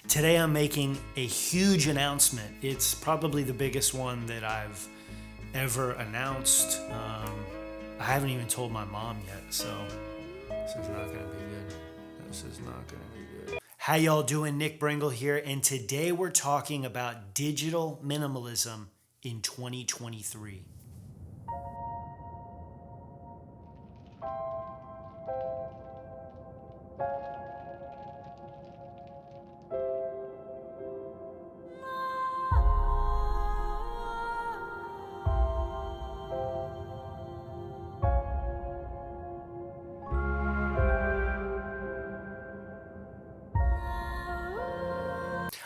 Today I'm making a huge announcement. It's probably the biggest one that I've ever announced. I haven't even told my mom yet, so this is not gonna be good. This is not gonna be good. How y'all doing? Nick Brengle here, and today we're talking about digital minimalism in 2023.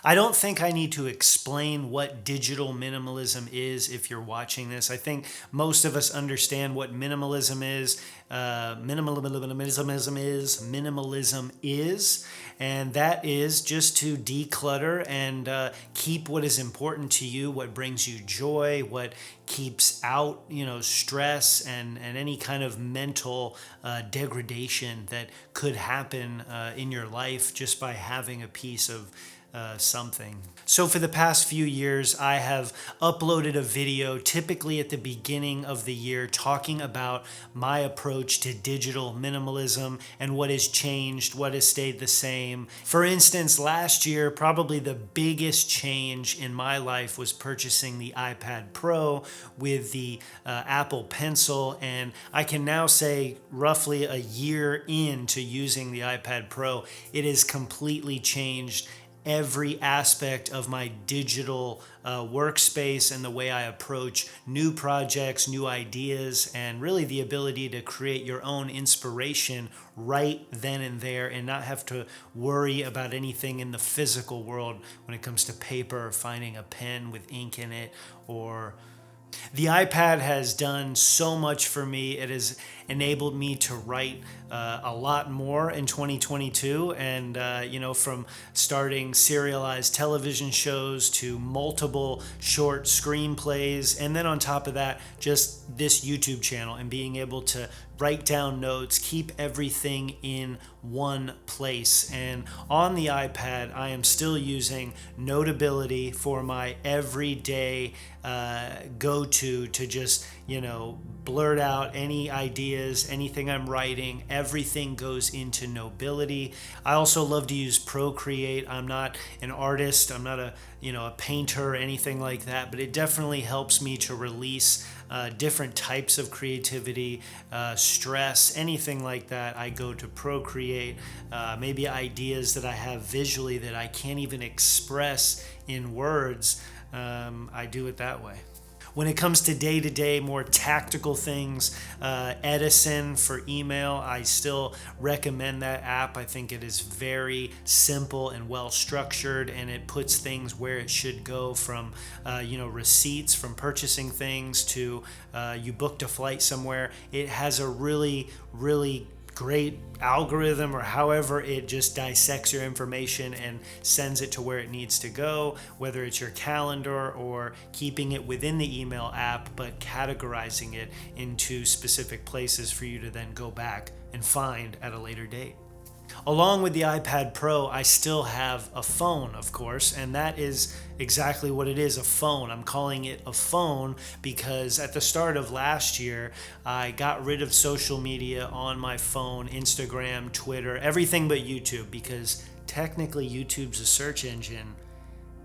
I don't think I need to explain what digital minimalism is if you're watching this. I think most of us understand what minimalism is. Minimalism is, and that is just to declutter and keep what is important to you, what brings you joy, what keeps out, stress and any kind of mental degradation that could happen in your life just by having a piece of something. So for the past few years, I have uploaded a video typically at the beginning of the year talking about my approach to digital minimalism and what has changed, what has stayed the same. For instance, last year, probably the biggest change in my life was purchasing the iPad Pro with the Apple Pencil, and I can now say roughly a year into using the iPad Pro, it has completely changed every aspect of my digital workspace and the way I approach new projects, new ideas, and really the ability to create your own inspiration right then and there and not have to worry about anything in the physical world when it comes to paper or finding a pen with ink in it. Or the iPad has done so much for me. It has enabled me to write a lot more in 2022. And, from starting serialized television shows to multiple short screenplays. And then on top of that, just this YouTube channel and being able to write down notes, keep everything in one place. And on the iPad, I am still using Notability for my everyday go-to to just, blurt out any ideas, anything I'm writing. Everything goes into Notability. I also love to use Procreate. I'm not an artist. I'm not a painter or anything like that, but it definitely helps me to release different types of creativity, stress, anything like that. I go to Procreate. Maybe ideas that I have visually that I can't even express in words. I do it that way. When it comes to day-to-day, more tactical things, Edison for email, I still recommend that app. I think it is very simple and well-structured, and it puts things where it should go, from receipts from purchasing things to you booked a flight somewhere. It has a really, really great algorithm, or however it just dissects your information and sends it to where it needs to go, whether it's your calendar or keeping it within the email app, but categorizing it into specific places for you to then go back and find at a later date. Along with the iPad Pro, I still have a phone, of course, and that is exactly what it is, a phone. I'm calling it a phone because at the start of last year, I got rid of social media on my phone, Instagram, Twitter, everything but YouTube, because technically YouTube's a search engine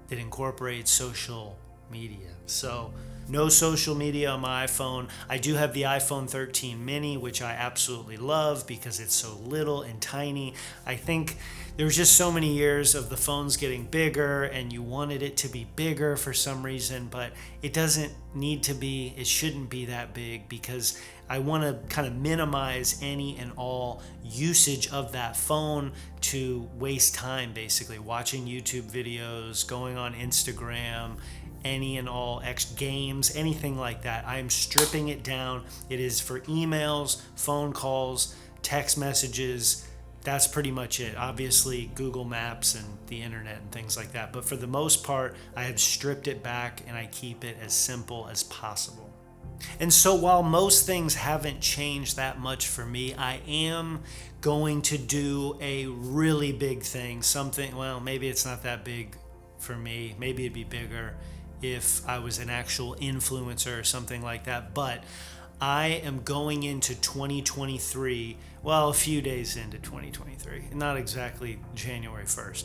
that incorporates social media. So no social media on my iPhone. I do have the iPhone 13 mini, which I absolutely love because it's so little and tiny. I think there's just so many years of the phones getting bigger, and you wanted it to be bigger for some reason, but it doesn't need to be. It shouldn't be that big because I want to kind of minimize any and all usage of that phone to waste time, basically watching YouTube videos, going on Instagram, any and all games, anything like that. I'm stripping it down. It is for emails, phone calls, text messages. That's pretty much it. Obviously, Google Maps and the internet and things like that. But for the most part, I have stripped it back and I keep it as simple as possible. And so while most things haven't changed that much for me, I am going to do a really big thing. Something, well, maybe it's not that big for me. Maybe it'd be bigger if I was an actual influencer or something like that. But I am going into 2023, well, a few days into 2023, not exactly January 1st.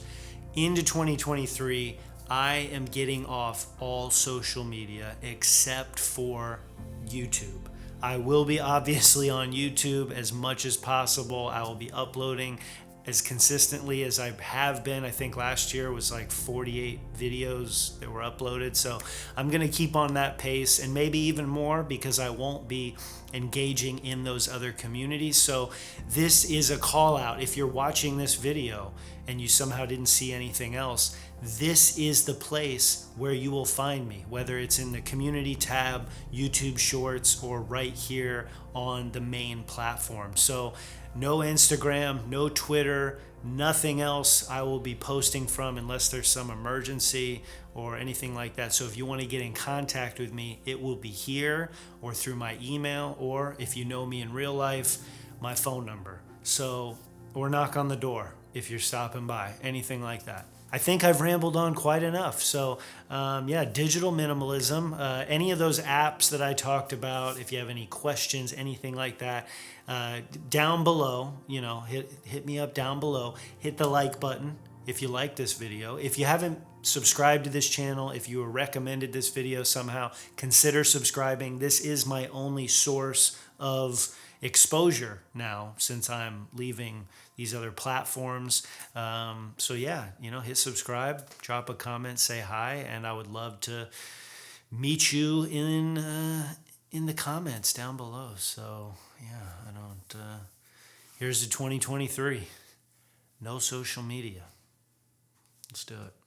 Into 2023, I am getting off all social media except for YouTube. I will be obviously on YouTube as much as possible. I will be uploading as consistently as I have been. I think last year was like 48 videos that were uploaded. So I'm going to keep on that pace and maybe even more because I won't be engaging in those other communities. So this is a call out. If you're watching this video and you somehow didn't see anything else, this is the place where you will find me, whether it's in the community tab, YouTube Shorts, or right here on the main platform. So no Instagram, no Twitter, nothing else I will be posting from unless there's some emergency or anything like that. So if you want to get in contact with me, it will be here or through my email, or if you know me in real life, my phone number. So, or knock on the door if you're stopping by, anything like that. I think I've rambled on quite enough. So, yeah, digital minimalism, any of those apps that I talked about, if you have any questions, anything like that, down below, hit me up down below. Hit the like button if you like this video. If you haven't subscribed to this channel, if you were recommended this video somehow, consider subscribing. This is my only source of exposure now since I'm leaving these other platforms. So yeah, hit subscribe, drop a comment, say hi, and I would love to meet you in the comments down below. So yeah, here's the 2023. No social media. Let's do it.